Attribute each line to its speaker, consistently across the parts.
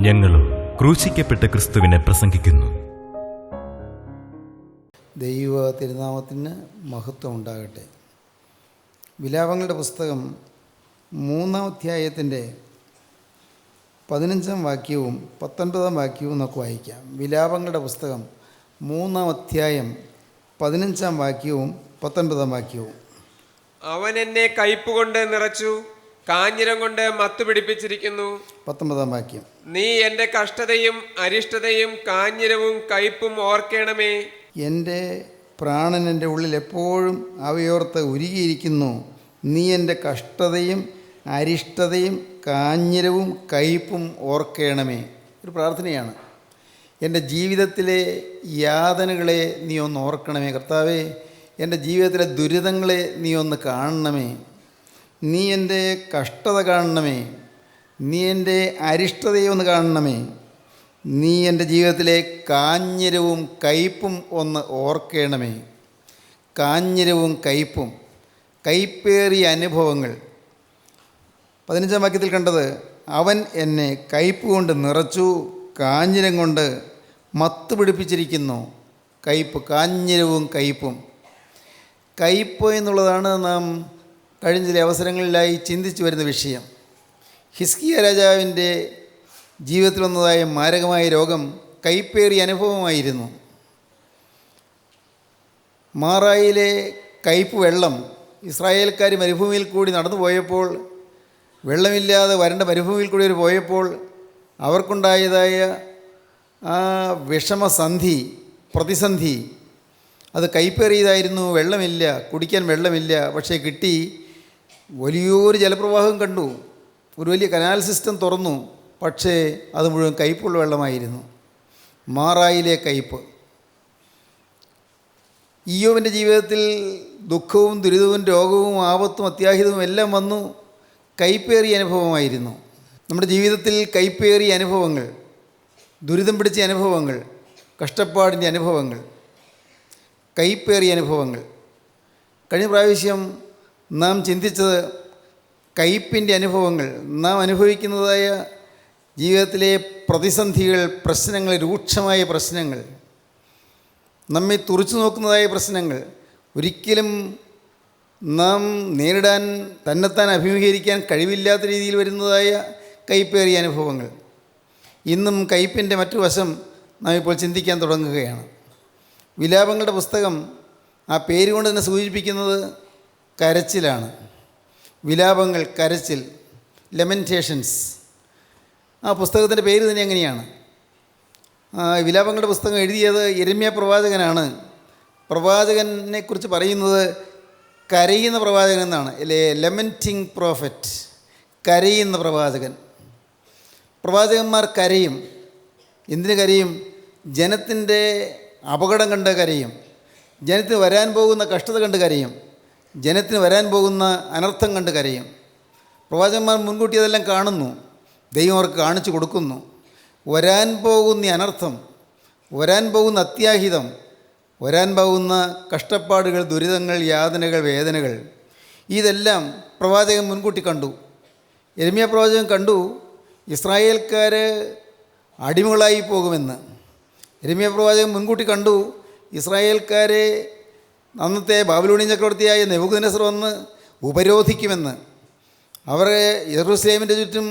Speaker 1: ഞങ്ങളും ക്രൂശിക്കപ്പെട്ട ക്രിസ്തുവിനെ പ്രസംഗിക്കുന്നു.
Speaker 2: ദൈവ തിരുനാമത്തിന് മഹത്വം ഉണ്ടാകട്ടെ. വിലാപങ്ങളുടെ പുസ്തകം 3-ാം അധ്യായത്തിൻ്റെ 15-ാം വാക്യവും 19-ാം വാക്യവും നമുക്ക് വായിക്കാം. വിലാപങ്ങളുടെ പുസ്തകം 3-ാം അധ്യായം 15-ാം വാക്യവും 19-ാം വാക്യവും.
Speaker 3: അവൻ എന്നെ കയ്പ് കൊണ്ട് നിറച്ചു, കാഞ്ഞിരം കൊണ്ട് മത്തു പിടിപ്പിച്ചിരിക്കുന്നു.
Speaker 2: 19-ാം വാക്യം.
Speaker 3: നീ എൻ്റെ കഷ്ടതയും അരിഷ്ടതയും കാഞ്ഞിരവും കയ്പും ഓർക്കണമേ.
Speaker 2: എൻ്റെ പ്രാണൻ എൻ്റെ ഉള്ളിൽ എപ്പോഴും അവയോർത്ത് ഉരുകിയിരിക്കുന്നു. നീ എൻ്റെ കഷ്ടതയും അരിഷ്ടതയും കാഞ്ഞിരവും കയ്പും ഓർക്കണമേ. ഒരു പ്രാർത്ഥനയാണ്. എൻ്റെ ജീവിതത്തിലെ യാതനകളെ നീ ഒന്ന് ഓർക്കണമേ കർത്താവേ. എൻ്റെ ജീവിതത്തിലെ ദുരിതങ്ങളെ നീ ഒന്ന് കാണണമേ. നീ എൻ്റെ കഷ്ടത കാണണമേ. നീ എൻ്റെ അരിഷ്ടതയെ ഒന്ന് കാണണമേ. നീ എൻ്റെ ജീവിതത്തിലെ കാഞ്ഞിരവും കയ്പും ഒന്ന് ഓർക്കണമേ. കാഞ്ഞിരവും കയ്പും, കയ്പേറിയ അനുഭവങ്ങൾ. 15-ാം വാക്യത്തിൽ കണ്ടത്, അവൻ എന്നെ കയ്പ് കൊണ്ട് നിറച്ചു, കാഞ്ഞിരം കൊണ്ട് മത്ത് പിടിപ്പിച്ചിരിക്കുന്നു. കയ്പ്, കാഞ്ഞിരവും കയ്പും. കയ്പ് എന്നുള്ളതാണ് നാം കഴിഞ്ഞ ചില അവസരങ്ങളിലായി ചിന്തിച്ചു വരുന്ന വിഷയം. ഹിസ്കിയ രാജാവിൻ്റെ ജീവിതത്തിൽ വന്നതായ മാരകമായ രോഗം കയ്പേറിയ അനുഭവമായിരുന്നു. മാറായിലെ കയ്പ് വെള്ളം ഇസ്രായേൽക്കാർ മരുഭൂമിയിൽ കൂടി നടന്നു പോയപ്പോൾ, വെള്ളമില്ലാതെ വരണ്ട മരുഭൂമിയിൽ കൂടി അവർ പോയപ്പോൾ അവർക്കുണ്ടായതായ ആ വിഷമസന്ധി, പ്രതിസന്ധി, അത് കയ്പേറിയതായിരുന്നു. വെള്ളമില്ല, കുടിക്കാൻ വെള്ളമില്ല. പക്ഷേ കിട്ടി. വലിയൊരു ജലപ്രവാഹം കണ്ടു, ഒരു വലിയ കനാൽ സിസ്റ്റം തുറന്നു. പക്ഷേ അത് മുഴുവൻ കയ്പുള്ള വെള്ളമായിരുന്നു. മാറായിലെ കയ്പ്. ഇയ്യോബിൻ്റെ ജീവിതത്തിൽ ദുഃഖവും ദുരിതവും രോഗവും ആപത്തും അത്യാഹിതവും എല്ലാം വന്നു. കയ്പേറിയ അനുഭവമായിരുന്നു. നമ്മുടെ ജീവിതത്തിൽ കയ്പേറിയ അനുഭവങ്ങൾ, ദുരിതം പിടിച്ച അനുഭവങ്ങൾ, കഷ്ടപ്പാടിൻ്റെ അനുഭവങ്ങൾ, കയ്പേറിയ അനുഭവങ്ങൾ. കഴിഞ്ഞ പ്രാവശ്യം നാം ചിന്തിച്ചത് കയ്പിൻ്റെ അനുഭവങ്ങൾ, നാം അനുഭവിക്കുന്നതായ ജീവിതത്തിലെ പ്രതിസന്ധികൾ, പ്രശ്നങ്ങൾ, രൂക്ഷമായ പ്രശ്നങ്ങൾ, നമ്മെ തുറച്ചു നോക്കുന്നതായ പ്രശ്നങ്ങൾ, ഒരിക്കലും നാം നേരിടാൻ, തന്നെത്താൻ അഭിമുഖീകരിക്കാൻ കഴിവില്ലാത്ത രീതിയിൽ വരുന്നതായ കയ്പേറിയ അനുഭവങ്ങൾ. ഇന്നും കയ്പിൻ്റെ മറ്റു വശം നാം ഇപ്പോൾ ചിന്തിക്കാൻ തുടങ്ങുകയാണ്. വിലാപങ്ങളുടെ പുസ്തകം ആ പേര് കൊണ്ട് തന്നെ സൂചിപ്പിക്കുന്നത് കരച്ചിലാണ്. വിലാപങ്ങൾ, കരച്ചിൽ, ലെമൻറ്റേഷൻസ്. ആ പുസ്തകത്തിൻ്റെ പേര് തന്നെ എങ്ങനെയാണ്? വിലാപങ്ങളുടെ പുസ്തകം എഴുതിയത് യിരെമ്യാ പ്രവാചകനാണ്. പ്രവാചകനെക്കുറിച്ച് പറയുന്നത് കരയുന്ന പ്രവാചകൻ എന്നാണ്. ലെമൻറ്റിങ് പ്രോഫറ്റ്, കരയുന്ന പ്രവാചകൻ. പ്രവാചകന്മാർ കരയും. എന്തിനു കരയും? ജനത്തിൻ്റെ അപകടം കണ്ട് കരയും. ജനത്തിന് വരാൻ പോകുന്ന കഷ്ടത കണ്ട് കരയും. ജനത്തിന് വരാൻ പോകുന്ന അനർത്ഥം കണ്ട് കരയും. പ്രവാചകന്മാർ മുൻകൂട്ടി അതെല്ലാം കാണുന്നു. ദൈവം അവർക്ക് കാണിച്ചു കൊടുക്കുന്നു. വരാൻ പോകുന്ന അനർത്ഥം, വരാൻ പോകുന്ന അത്യാഹിതം, വരാൻ പോകുന്ന കഷ്ടപ്പാടുകൾ, ദുരിതങ്ങൾ, യാതനകൾ, വേദനകൾ, ഇതെല്ലാം പ്രവാചകൻ മുൻകൂട്ടി കണ്ടു. യിരെമ്യാ പ്രവാചകൻ കണ്ടു ഇസ്രായേൽക്കാർ അടിമകളായി പോകുമെന്ന്. യിരെമ്യാ പ്രവാചകൻ മുൻകൂട്ടി കണ്ടു ഇസ്രായേൽക്കാരെ അന്നത്തെ ബാബിലോണിയൻ ചക്രവർത്തിയായ നെബൂഖദ്നേസർ വന്ന് ഉപരോധിക്കുമെന്ന്. അവരെ യെരൂശലേമിൻ്റെ ചുറ്റും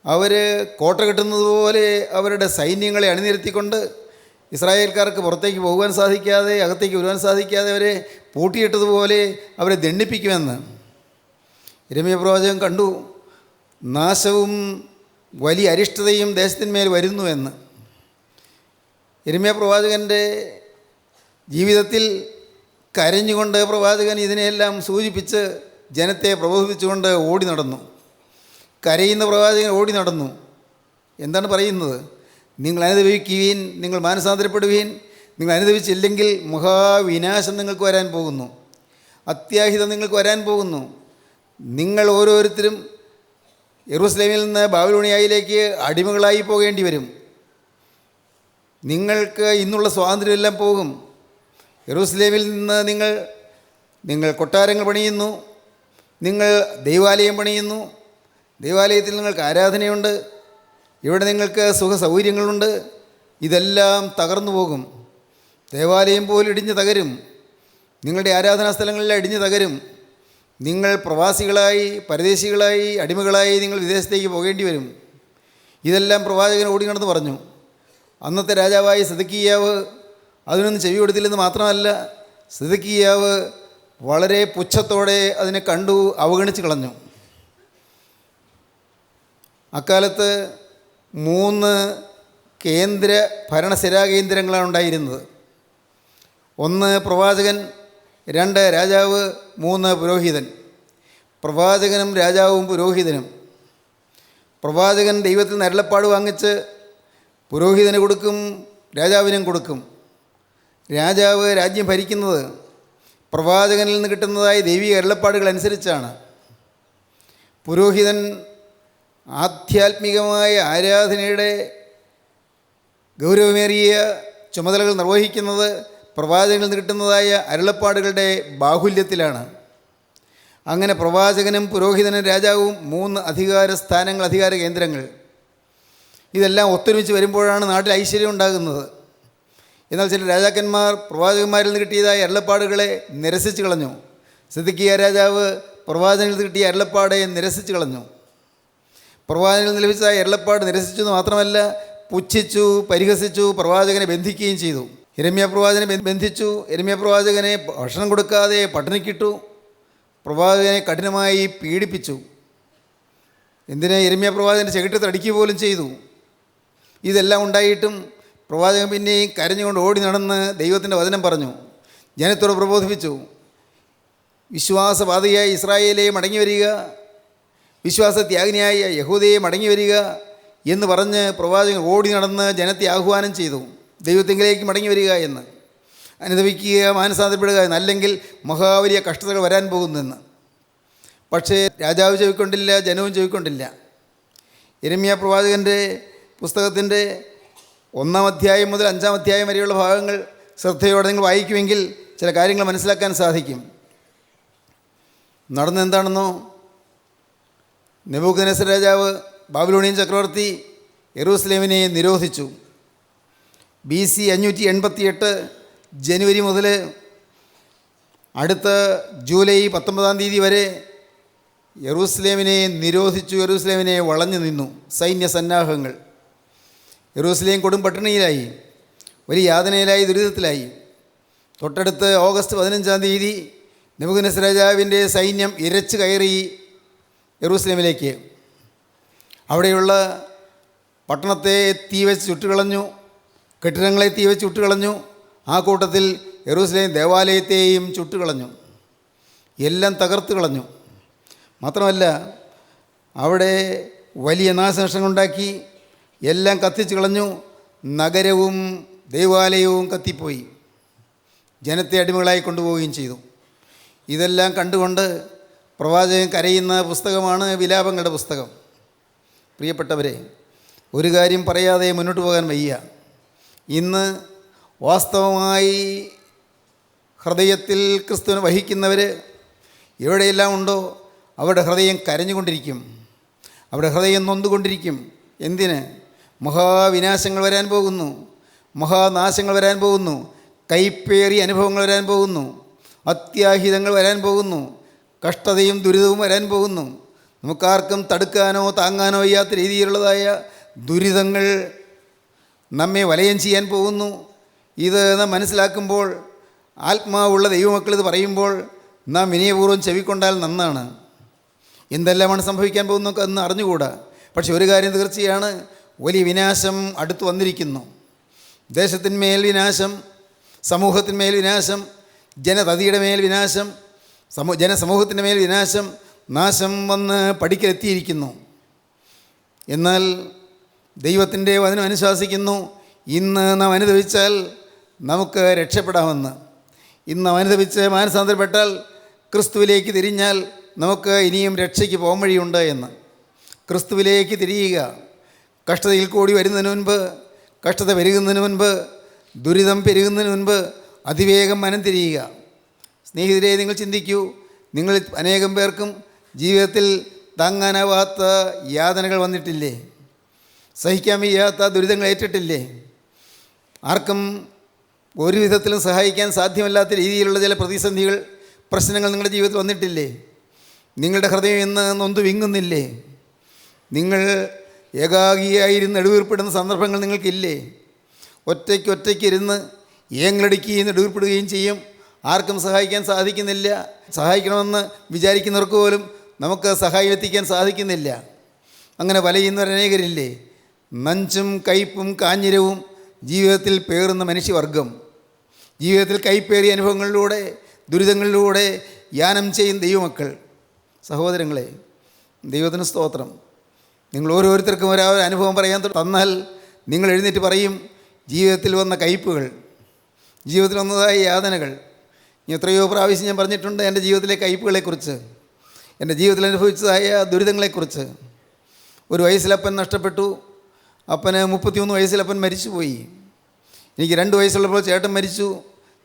Speaker 2: അവർ കോട്ട കെട്ടുന്നത് പോലെ അവരുടെ സൈന്യങ്ങളെ അണിനിരത്തിക്കൊണ്ട് ഇസ്രായേൽക്കാർക്ക് പുറത്തേക്ക് പോകുവാൻ സാധിക്കാതെ, അകത്തേക്ക് വരുവാൻ സാധിക്കാതെ അവരെ പൂട്ടിയിട്ടതുപോലെ അവരെ ദണ്ഡിപ്പിക്കുമെന്ന്. യിരെമ്യാ പ്രവാചകൻ കണ്ടു നാശവും വലിയ അരിഷ്ടതയും ദേശത്തിന്മേൽ വരുന്നുവെന്ന്. യിരെമ്യാ പ്രവാചകൻ്റെ ജീവിതത്തിൽ കരഞ്ഞുകൊണ്ട് പ്രവാചകൻ ഇതിനെയെല്ലാം സൂചിപ്പിച്ച് ജനത്തെ പ്രബോധിപ്പിച്ചുകൊണ്ട് ഓടി നടന്നു. കരയുന്ന പ്രവാചകൻ ഓടി നടന്നു. എന്താണ് പറയുന്നത്? നിങ്ങൾ അനുഭവിക്കുകയും നിങ്ങൾ മാനസാന്തരപ്പെടുകയും, നിങ്ങൾ അനുഭവിച്ചില്ലെങ്കിൽ മഹാവിനാശം നിങ്ങൾക്ക് വരാൻ പോകുന്നു, അത്യാഹിതം നിങ്ങൾക്ക് വരാൻ പോകുന്നു. നിങ്ങൾ ഓരോരുത്തരും യെരൂശലേമിൽ നിന്ന് ബാബിലോണിയയിലേക്ക് അടിമകളായി പോകേണ്ടി വരും. നിങ്ങൾക്ക് ഇന്നുള്ള സ്വാതന്ത്ര്യമെല്ലാം പോകും. യെരൂശലേമിൽ നിന്ന് നിങ്ങൾ കൊട്ടാരങ്ങൾ പണിയുന്നു, നിങ്ങൾ ദൈവാലയം പണിയുന്നു, ദൈവാലയത്തിൽ നിങ്ങൾക്ക് ആരാധനയുണ്ട്. ഇവിടെ നിങ്ങൾക്ക് സുഖ സൗകര്യങ്ങളുണ്ട്, ഇതെല്ലാം തകർന്നു പോകും. ദേവാലയം പോലും ഇടിഞ്ഞ് തകരും. നിങ്ങളുടെ ആരാധനാ സ്ഥലങ്ങളെല്ലാം ഇടിഞ്ഞ് തകരും. നിങ്ങൾ പ്രവാസികളായി, പരദേശികളായി, അടിമകളായി നിങ്ങൾ വിദേശത്തേക്ക് പോകേണ്ടി വരും. ഇതെല്ലാം പ്രവാചകൻ ഓടിക്കണമെന്ന് പറഞ്ഞു. അന്നത്തെ രാജാവായ സിദക്കിയാവ് അതിനൊന്നും ചെവി കൊടുത്തില്ലെന്ന് മാത്രമല്ല, സിദക്കിയാവ് വളരെ പുച്ഛത്തോടെ അതിനെ കണ്ടു, അവഗണിച്ച് കളഞ്ഞു. അക്കാലത്ത് 3 കേന്ദ്ര ഭരണസിരാ കേന്ദ്രങ്ങളാണ് ഉണ്ടായിരുന്നത്. 1 പ്രവാചകൻ, 2 രാജാവ്, 3 പുരോഹിതൻ. പ്രവാചകനും രാജാവും പുരോഹിതനും. പ്രവാചകൻ ദൈവത്തിൽ നിന്ന് അരുളപ്പാട് വാങ്ങിച്ച് പുരോഹിതന് കൊടുക്കും, രാജാവിനും കൊടുക്കും. രാജാവ് രാജ്യം ഭരിക്കുന്നത് പ്രവാചകനിൽ നിന്ന് കിട്ടുന്നതായ ദൈവിക അരുളപ്പാടുകൾ അനുസരിച്ചാണ്. പുരോഹിതൻ ആധ്യാത്മികമായ ആരാധനയുടെ ഗൗരവമേറിയ ചുമതലകൾ നിർവഹിക്കുന്നത് പ്രവാചകനിൽ നിന്ന് കിട്ടുന്നതായ അരുളപ്പാടുകളുടെ ബാഹുല്യത്തിലാണ്. അങ്ങനെ പ്രവാചകനും പുരോഹിതനും രാജാവും 3 അധികാര സ്ഥാനങ്ങൾ, അധികാര കേന്ദ്രങ്ങൾ. ഇതെല്ലാം ഒത്തൊരുമിച്ച് വരുമ്പോഴാണ് നാട്ടിൽ ഐശ്വര്യം ഉണ്ടാകുന്നത്. എന്നാൽ ചില രാജാക്കന്മാർ പ്രവാചകന്മാരിൽ നിന്ന് കിട്ടിയതായ അരുളപ്പാടുകളെ നിരസിച്ച് കളഞ്ഞു. സിദക്കിയ രാജാവ് പ്രവാചകനിൽ നിന്ന് കിട്ടിയ അരുളപ്പാടെ നിരസിച്ച് കളഞ്ഞു. പ്രവാചകനിൽ നിന്ന് ലഭിച്ച അരുളപ്പാട് നിരസിച്ചെന്ന് മാത്രമല്ല, പുച്ഛിച്ചു, പരിഹസിച്ചു, പ്രവാചകനെ ബന്ധിക്കുകയും ചെയ്തു. യിരെമ്യാ പ്രവാചകനെ ബന്ധിച്ചു. യിരെമ്യാ പ്രവാചകനെ ഭക്ഷണം കൊടുക്കാതെ പട്ടിണിക്കിട്ടു. പ്രവാചകനെ കഠിനമായി പീഡിപ്പിച്ചു. എന്തിന്? യിരെമ്യാ പ്രവാചകൻ്റെ ചെകിട്ട് തടിക്കുക പോലും ചെയ്തു. ഇതെല്ലാം ഉണ്ടായിട്ടും പ്രവാചകൻ പിന്നെയും കരഞ്ഞുകൊണ്ട് ഓടി നടന്ന് ദൈവത്തിൻ്റെ വചനം പറഞ്ഞു, ജനത്തോട് പ്രബോധിപ്പിച്ചു. വിശ്വാസപാതയായ ഇസ്രായേലെ മടങ്ങി വരിക, വിശ്വാസത്യാഗിനിയായ യഹൂദയെ മടങ്ങി വരിക എന്ന് പറഞ്ഞ് പ്രവാചകൻ ഓടി നടന്ന് ജനത്തെ ആഹ്വാനം ചെയ്തു, ദൈവത്തിങ്കിലേക്ക് മടങ്ങി വരിക എന്ന്. അനുദപിക്കുക, മാനസാന്തരപ്പെടുക എന്ന്, അല്ലെങ്കിൽ മഹാവലിയ കഷ്ടതകൾ വരാൻ പോകുന്നെന്ന്. പക്ഷേ രാജാവ് ചെവിക്കൊണ്ടില്ല, ജനവും ചെവിക്കൊണ്ടില്ല. യിരെമ്യാ പ്രവാചകൻ്റെ പുസ്തകത്തിൻ്റെ 1-ാം അധ്യായം മുതൽ 5-ാം അധ്യായം വരെയുള്ള ഭാഗങ്ങൾ ശ്രദ്ധയോടെ നിങ്ങൾ വായിക്കുമെങ്കിൽ ചില കാര്യങ്ങൾ മനസ്സിലാക്കാൻ സാധിക്കും. നടന്നെന്താണെന്നോ, നെബൂഖദ്നേസർ രാജാവ്, ബാബിലോണിയൻ ചക്രവർത്തി യെരൂശലേമിനെ നിരോധിച്ചു. BC 588 ജനുവരി മുതൽ അടുത്ത ജൂലൈ 19-ാം തീയതി വരെ യെരൂശലേമിനെ നിരോധിച്ചു. യെരൂശലേമിനെ വളഞ്ഞു നിന്നു സൈന്യ സന്നാഹങ്ങൾ. യെരൂശലേം കൊടും പട്ടിണിയിലായി, വലിയ യാതനയിലായി, ദുരിതത്തിലായി. തൊട്ടടുത്ത് ഓഗസ്റ്റ് 15-ാം തീയതി നെബൂഖദ്നേസർ രാജാവിൻ്റെ സൈന്യം ഇരച്ചു കയറി യെരൂശലേമിലേക്ക്. അവിടെയുള്ള പട്ടണത്തെ തീവച്ച് ചുട്ടുകളഞ്ഞു, കെട്ടിടങ്ങളെ തീവച്ച് ചുട്ടുകളഞ്ഞു. ആ കൂട്ടത്തിൽ യെരൂശലേം ദേവാലയത്തെയും ചുട്ടുകളഞ്ഞു, എല്ലാം തകർത്ത് കളഞ്ഞു. മാത്രമല്ല അവിടെ വലിയ നാശനഷ്ടങ്ങളുണ്ടാക്കി, എല്ലാം കത്തിച്ച് കളഞ്ഞു. നഗരവും ദേവാലയവും കത്തിപ്പോയി, ജനത്തെ അടിമകളായി കൊണ്ടുപോവുകയും ചെയ്തു. ഇതെല്ലാം കണ്ടുകൊണ്ട് പ്രവാചകൻ കരയുന്ന പുസ്തകമാണ് വിലാപങ്ങളുടെ പുസ്തകം. പ്രിയപ്പെട്ടവരെ, ഒരു കാര്യം പറയാതെ മുന്നോട്ട് പോകാൻ വയ്യ. ഇന്ന് വാസ്തവമായി ഹൃദയത്തിൽ ക്രിസ്തുവിനെ വഹിക്കുന്നവർ എവിടെയെല്ലാം ഉണ്ടോ അവരുടെ ഹൃദയം കരഞ്ഞുകൊണ്ടിരിക്കും, അവരുടെ ഹൃദയം നൊന്തുകൊണ്ടിരിക്കും. എന്തിന്? മഹാവിനാശങ്ങൾ വരാൻ പോകുന്നു, മഹാനാശങ്ങൾ വരാൻ പോകുന്നു, കൈപ്പേറിയ അനുഭവങ്ങൾ വരാൻ പോകുന്നു, അത്യാഹിതങ്ങൾ വരാൻ പോകുന്നു, കഷ്ടതയും ദുരിതവും വരാൻ പോകുന്നു. നമുക്കാർക്കും തടുക്കാനോ താങ്ങാനോ വയ്യാത്ത രീതിയിലുള്ളതായ ദുരിതങ്ങൾ നമ്മെ വലയം ചെയ്യാൻ പോകുന്നു. ഇത് നാം മനസ്സിലാക്കുമ്പോൾ, ആത്മാവുള്ള ദൈവമക്കൾ ഇത് പറയുമ്പോൾ നാം വിനയപൂർവ്വം ചെവിക്കൊണ്ടാൽ നന്നാണ്. എന്തെല്ലാമാണ് സംഭവിക്കാൻ പോകുന്നത് എന്ന് അറിഞ്ഞുകൂടാ. പക്ഷെ ഒരു കാര്യം തീർച്ചയാണ്, വലിയ വിനാശം അടുത്ത് വന്നിരിക്കുന്നു. ദേശത്തിന്മേൽ വിനാശം, സമൂഹത്തിന്മേൽ വിനാശം, ജനതതിയുടെ മേൽ വിനാശം, ജനസമൂഹത്തിൻ്റെ മേൽ വിനാശം, നാശം വന്ന് പടിക്കലെത്തിയിരിക്കുന്നു. എന്നാൽ ദൈവത്തിൻ്റെ വചനം അനുശാസിക്കുന്നു, ഇന്ന് നാം അനുദപിച്ചാൽ നമുക്ക് രക്ഷപ്പെടാമെന്ന്. ഇന്ന് അനുദപിച്ച് മാനസാന്തരപ്പെട്ടാൽ, ക്രിസ്തുവിലേക്ക് തിരിഞ്ഞാൽ നമുക്ക് ഇനിയും രക്ഷയ്ക്ക് പോകാൻ വഴിയുണ്ട് എന്ന്. ക്രിസ്തുവിലേക്ക് തിരിയുക. കഷ്ടതയിൽ കൂടി വരുന്നതിന് മുൻപ്, കഷ്ടത പെരുകുന്നതിന് മുൻപ്, ദുരിതം പെരുകുന്നതിന് മുൻപ് അതിവേഗം മനം തിരിയുക. സ്നേഹിതരെ, നിങ്ങൾ ചിന്തിക്കൂ, നിങ്ങൾ അനേകം പേർക്കും ജീവിതത്തിൽ താങ്ങാനാവാത്ത യാതനകൾ വന്നിട്ടില്ലേ? സഹിക്കാൻ വയ്യാത്ത ദുരിതങ്ങൾ ഏറ്റിട്ടില്ലേ? ആർക്കും ഒരു വിധത്തിലും സഹായിക്കാൻ സാധ്യമല്ലാത്ത രീതിയിലുള്ള ചില പ്രതിസന്ധികൾ, പ്രശ്നങ്ങൾ നിങ്ങളുടെ ജീവിതത്തിൽ വന്നിട്ടില്ലേ? നിങ്ങളുടെ ഹൃദയം ഇന്ന് നൊന്തു വിങ്ങുന്നില്ലേ? നിങ്ങൾ ഏകാഗിയായിരുന്ന് നെടുവീർപ്പെടുന്ന സന്ദർഭങ്ങൾ നിങ്ങൾക്കില്ലേ? ഒറ്റയ്ക്കിരുന്ന് ഏങ്ങളടിക്കുകയും നെടുവീർപ്പെടുകയും ചെയ്യും. ആർക്കും സഹായിക്കാൻ സാധിക്കുന്നില്ല. സഹായിക്കണമെന്ന് വിചാരിക്കുന്നവർക്ക് പോലും നമുക്ക് സഹായം എത്തിക്കാൻ സാധിക്കുന്നില്ല. അങ്ങനെ വലയുന്നവരനേകരില്ലേ? നഞ്ചും കയ്പും കാഞ്ഞിരവും ജീവിതത്തിൽ പേറുന്ന മനുഷ്യവർഗം, ജീവിതത്തിൽ കൈപ്പേറിയ അനുഭവങ്ങളിലൂടെ, ദുരിതങ്ങളിലൂടെ യാനം ചെയ്യും ദൈവമക്കൾ. സഹോദരങ്ങളെ, ദൈവത്തിന് സ്തോത്രം. നിങ്ങൾ ഓരോരുത്തർക്കും ഒരോ അനുഭവം പറയാൻ തന്നാൽ നിങ്ങൾ എഴുന്നേറ്റ് പറയും ജീവിതത്തിൽ വന്ന കയ്പുകൾ, ജീവിതത്തിൽ വന്നതായ യാതനകൾ. എത്രയോ പ്രാവശ്യം ഞാൻ പറഞ്ഞിട്ടുണ്ട് എൻ്റെ ജീവിതത്തിലെ കയ്പുകളെക്കുറിച്ച്, എൻ്റെ ജീവിതത്തിൽ അനുഭവിച്ചതായ ദുരിതങ്ങളെക്കുറിച്ച്. ഒരു വയസ്സിലപ്പൻ നഷ്ടപ്പെട്ടു. അപ്പന് 33 വയസ്സിലപ്പൻ മരിച്ചുപോയി. എനിക്ക് 2 വയസ്സുള്ളപ്പോൾ ചേട്ടൻ മരിച്ചു.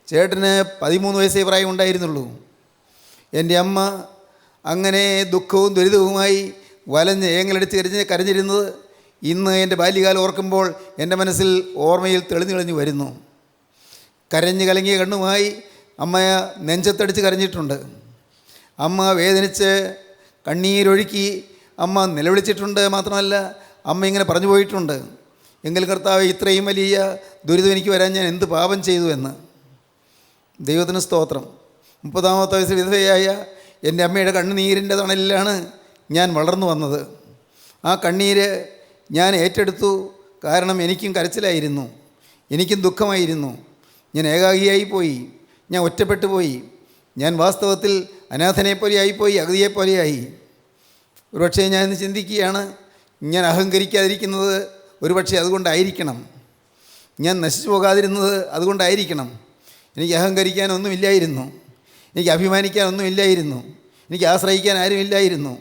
Speaker 2: ചേട്ടന് 13 വയസ്സേ പ്രായം ഉണ്ടായിരുന്നുള്ളൂ. എൻ്റെ അമ്മ അങ്ങനെ ദുഃഖവും ദുരിതവുമായി വലഞ്ഞ് ഏങ്ങളടിച്ച് കരഞ്ഞിരുന്നത് ഇന്ന് എൻ്റെ ബാല്യകാലം ഓർക്കുമ്പോൾ എൻ്റെ മനസ്സിൽ ഓർമ്മയിൽ തെളിഞ്ഞു വരുന്നു. കരഞ്ഞ് കലങ്ങിയ കണ്ണുമായി അമ്മ നെഞ്ചത്തടിച്ച് കരഞ്ഞിട്ടുണ്ട്. അമ്മ വേദനിച്ച് കണ്ണീരൊഴുക്കി അമ്മ നിലവിളിച്ചിട്ടുണ്ട്. മാത്രമല്ല, അമ്മ ഇങ്ങനെ പറഞ്ഞു പോയിട്ടുണ്ട്, എങ്കിൽ കർത്താവ്, ഇത്രയും വലിയ ദുരിതം എനിക്ക് വരാൻ ഞാൻ എന്ത് പാപം ചെയ്തു എന്ന്. ദൈവത്തിന് സ്തോത്രം. 30-ാമത്തെ വയസ്സിൽ വിധവയായ എൻ്റെ അമ്മയുടെ കണ്ണുനീരിൻ്റെ തണലിലാണ് ഞാൻ വളർന്നു വന്നത്. ആ കണ്ണീര് ഞാൻ ഏറ്റെടുത്തു. കാരണം എനിക്കും കരച്ചിലായിരുന്നു, എനിക്കും ദുഃഖമായിരുന്നു. ഞാൻ ഏകാഗിയായി പോയി, ഞാൻ ഒറ്റപ്പെട്ടു പോയി. ഞാൻ വാസ്തവത്തിൽ അനാഥനെപ്പോലെയായിപ്പോയി, അഗതിയെപ്പോലെയായി. ഒരുപക്ഷെ ഞാൻ ഇന്ന് ചിന്തിക്കുകയാണ്, ഞാൻ അഹങ്കരിക്കാതിരിക്കുന്നത് ഒരുപക്ഷെ അതുകൊണ്ടായിരിക്കണം, ഞാൻ നശിച്ചു പോകാതിരുന്നത് അതുകൊണ്ടായിരിക്കണം. എനിക്ക് അഹങ്കരിക്കാനൊന്നുമില്ലായിരുന്നു, എനിക്ക് അഭിമാനിക്കാനൊന്നുമില്ലായിരുന്നു, എനിക്ക് ആശ്രയിക്കാൻ ആരുമില്ലായിരുന്നു.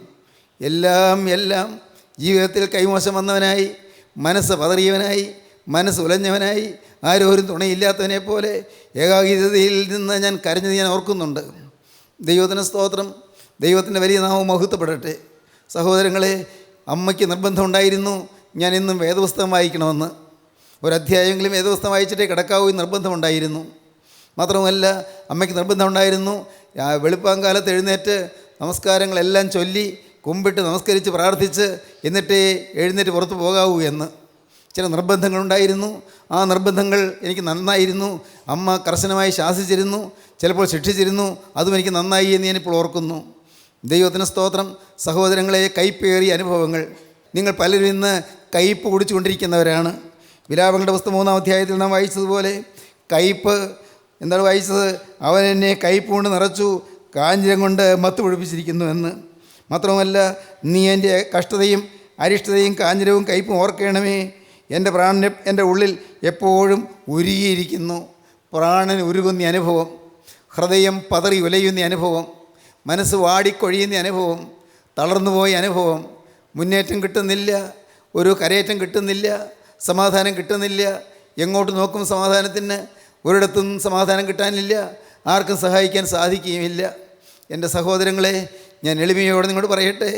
Speaker 2: എല്ലാം ജീവിതത്തിൽ കൈമോശം വന്നവനായി, മനസ്സ് പതറിയവനായി, മനസ്സ് ഉലഞ്ഞവനായി, ആരോരും തുണയില്ലാത്തവനെ പോലെ ഏകാഗിതയിൽ നിന്ന് ഞാൻ കരഞ്ഞത് ഞാൻ ഓർക്കുന്നുണ്ട്. ദൈവത്തിന് സ്തോത്രം. ദൈവത്തിൻ്റെ വലിയ നാമം മഹത്വപ്പെടട്ടെ. സഹോദരങ്ങളെ, അമ്മയ്ക്ക് നിർബന്ധമുണ്ടായിരുന്നു ഞാൻ ഇന്നും വേദപുസ്തകം വായിക്കണമെന്ന്. ഒരധ്യായമെങ്കിലും വേദപുസ്തകം വായിച്ചിട്ടേ കിടക്കാവൂ എന്ന് നിർബന്ധമുണ്ടായിരുന്നു. മാത്രമല്ല, അമ്മയ്ക്ക് നിർബന്ധമുണ്ടായിരുന്നു വെളുപ്പാങ്കാലത്ത് എഴുന്നേറ്റ് നമസ്കാരങ്ങളെല്ലാം ചൊല്ലി കുമ്പിട്ട് നമസ്കരിച്ച് പ്രാർത്ഥിച്ച് എന്നിട്ടേ എഴുന്നേറ്റ് പുറത്ത് പോകാവൂ എന്ന്. ചില നിർബന്ധങ്ങളുണ്ടായിരുന്നു. ആ നിർബന്ധങ്ങൾ എനിക്ക് നന്നായിരുന്നു. അമ്മ കർശനമായി ശാസിച്ചിരുന്നു, ചിലപ്പോൾ ശിക്ഷിച്ചിരുന്നു. അതും എനിക്ക് നന്നായി എന്ന് ഞാനിപ്പോൾ ഓർക്കുന്നു. ദൈവത്തിന് സ്തോത്രം. സഹോദരങ്ങളെ, കയ്പേറിയ അനുഭവങ്ങൾ. നിങ്ങൾ പലരും ഇന്ന് കയ്പ് കുടിച്ചുകൊണ്ടിരിക്കുന്നവരാണ്. വിലാപങ്ങളുടെ പുസ്തകം 3-ാം അധ്യായത്തിൽ നാം വായിച്ചതുപോലെ കയ്പ് എന്താണ് വായിച്ചത്? അവൻ എന്നെ കയ്പ് കൊണ്ട് നിറച്ചു, കാഞ്ഞിരം കൊണ്ട് മത്ത് പിടിപ്പിച്ചിരിക്കുന്നു എന്ന്. മാത്രമല്ല, നീ എൻ്റെ കഷ്ടതയും അരിഷ്ടതയും കാഞ്ഞിരവും കയ്പും ഓർക്കണമേ. എൻ്റെ പ്രാണന് എൻ്റെ ഉള്ളിൽ എപ്പോഴും ഉരുകിയിരിക്കുന്നു. പ്രാണൻ ഉരുകുന്ന അനുഭവം, ഹൃദയം പതറി ഉലയുന്ന അനുഭവം, മനസ്സ് വാടിക്കൊഴിയുന്ന അനുഭവം, തളർന്നുപോയ അനുഭവം, മുന്നേറ്റം കിട്ടുന്നില്ല, ഒരു കരയേറ്റം കിട്ടുന്നില്ല, സമാധാനം കിട്ടുന്നില്ല. എങ്ങോട്ട് നോക്കും സമാധാനത്തിന്? ഒരിടത്തും സമാധാനം കിട്ടാനില്ല, ആർക്കും സഹായിക്കാൻ സാധിക്കുകയുമില്ല. എൻ്റെ സഹോദരങ്ങളെ, ഞാൻ എളിമയോടെ നിങ്ങളോട് പറയട്ടെ,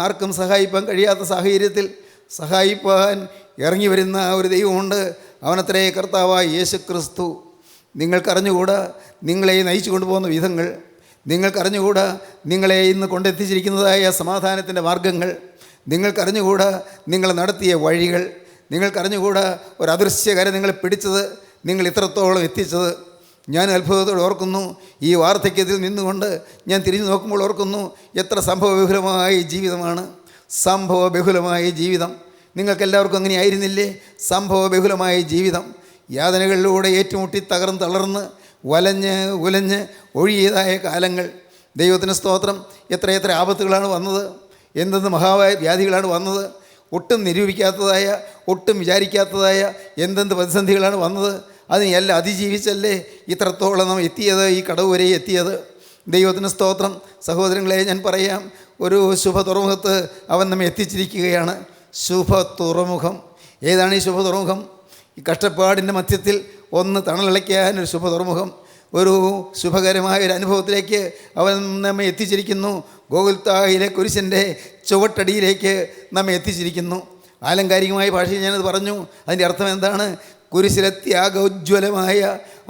Speaker 2: ആർക്കും സഹായിപ്പാൻ കഴിയാത്ത സാഹചര്യത്തിൽ സഹായിപ്പാൻ ഇറങ്ങി വരുന്ന ഒരു ദൈവമുണ്ട്. അവനത്രേ കർത്താവായ യേശുക്രിസ്തു. നിങ്ങൾക്കറിഞ്ഞുകൂടാ നിങ്ങളെ നയിച്ചു കൊണ്ടുപോകുന്ന വിധങ്ങൾ, നിങ്ങൾക്കറിഞ്ഞുകൂടാ നിങ്ങളെ ഇന്ന് കൊണ്ടെത്തിച്ചിരിക്കുന്നതായ സമാധാനത്തിൻ്റെ മാർഗങ്ങൾ, നിങ്ങൾക്കറിഞ്ഞുകൂടാ നിങ്ങൾ നടത്തിയ വഴികൾ, നിങ്ങൾക്കറിഞ്ഞുകൂടാ ഒരു അദൃശ്യകര നിങ്ങളെ പിടിച്ചത്, നിങ്ങൾ ഇത്രത്തോളം എത്തിച്ചത്. ഞാൻ അത്ഭുതത്തോടെ ഓർക്കുന്നു. ഈ വാർദ്ധക്യത്തിൽ നിന്നുകൊണ്ട് ഞാൻ തിരിഞ്ഞു നോക്കുമ്പോൾ ഓർക്കുന്നു, എത്ര സംഭവബഹുലമായ ജീവിതമാണ്. സംഭവബഹുലമായ ജീവിതം. നിങ്ങൾക്കെല്ലാവർക്കും അങ്ങനെ ആയിരുന്നില്ലേ? സംഭവബഹുലമായ ജീവിതം. യാതനകളിലൂടെ ഏറ്റുമുട്ടി തളർന്ന് ഉലഞ്ഞ് ഒഴിയതായ കാലങ്ങൾ. ദൈവത്തിന് സ്തോത്രം. എത്ര ആപത്തുകളാണ് വന്നത്, എന്തെന്ന് മഹാവ്യാധികളാണ് വന്നത്, ഒട്ടും നിരൂപിക്കാത്തതായ, ഒട്ടും വിചാരിക്കാത്തതായ എന്തെന്ത് പ്രതിസന്ധികളാണ് വന്നത്. അതിനെല്ലാം അതിജീവിച്ചല്ലേ ഇത്രത്തോളം നാം എത്തിയത്, ഈ കടവ് വരെ എത്തിയത്. ദൈവത്തിന് സ്തോത്രം. സഹോദരങ്ങളെ, ഞാൻ പറയാം, ഒരു ശുഭ തുറമുഖത്ത് അവൻ നമ്മെ എത്തിച്ചിരിക്കുകയാണ്. ശുഭ തുറമുഖം. ഏതാണ് ഈ ശുഭ തുറമുഖം? ഈ കഷ്ടപ്പാടിൻ്റെ മധ്യത്തിൽ ഒന്ന് തണലളിക്കാൻ ഒരു ശുഭ തുറമുഖം, ഒരു ശുഭകരമായ ഒരു അനുഭവത്തിലേക്ക് അവൻ നമ്മെ എത്തിച്ചിരിക്കുന്നു. ഗോകുൽത്തായിലെ കുരിശിൻ്റെ ചുവട്ടടിയിലേക്ക് നമ്മെ എത്തിച്ചിരിക്കുന്നു. ആലങ്കാരികമായ ഭാഷയിൽ ഞാനത് പറഞ്ഞു. അതിൻ്റെ അർത്ഥം എന്താണ്? കുരിശിലെ ത്യാഗോജ്വലമായ